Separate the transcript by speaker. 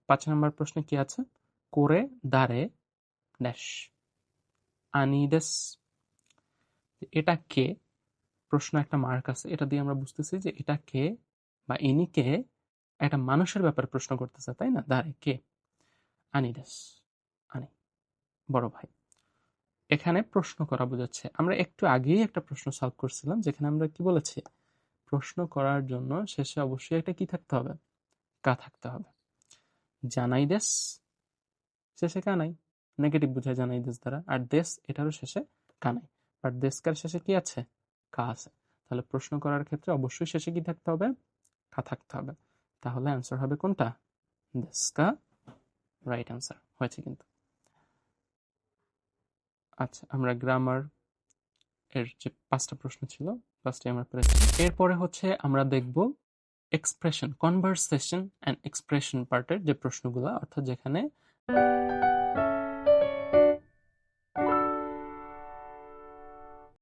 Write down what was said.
Speaker 1: 5 নম্বর প্রশ্নে কি আছে? করে দাঁড়ে ড্যাশ আনিদেস। এটা কে? প্রশ্ন একটা মার্ক আছে, এটা দিয়ে আমরা বুঝতেছি যে এটা কে বা ইনি কে, একটা মানুষের ব্যাপারে প্রশ্ন করতেছে, তাই না? দাঁড়ে কে? আনিদেস, আনি বড় ভাই। এখানে প্রশ্ন করা বোঝাচ্ছে। আমরা একটু আগেই একটা প্রশ্ন সলভ করছিলাম, যেখানে আমরা কি বলেছি, প্রশ্ন করার জন্য শেষে অবশ্যই একটা কি থাকতে হবে? কা থাকতে হবে। জানাই দেশ শেষে কা নাই, নেগেটিভ বোঝায় জানাই দেশ দ্বারা। আর দেশ এটারও শেষে কা নাই, বাট দেশকার শেষে কি আছে? কা আছে। তাহলে প্রশ্ন করার ক্ষেত্রে অবশ্যই শেষে কি থাকতে হবে? কা থাকতে হবে। তাহলে অ্যান্সার হবে কোনটা? দেশকা। রাইট অ্যান্সার হয়েছে কিন্তু। আচ্ছা, আমরা গ্রামার এর যে 5টা প্রশ্ন ছিল 5টাই আমরা পেরেছি। এরপরে হচ্ছে আমরা দেখব এক্সপ্রেশন, কনভারসেশন অ্যান্ড এক্সপ্রেশন পার্টের যে প্রশ্নগুলো, অর্থাৎ যেখানে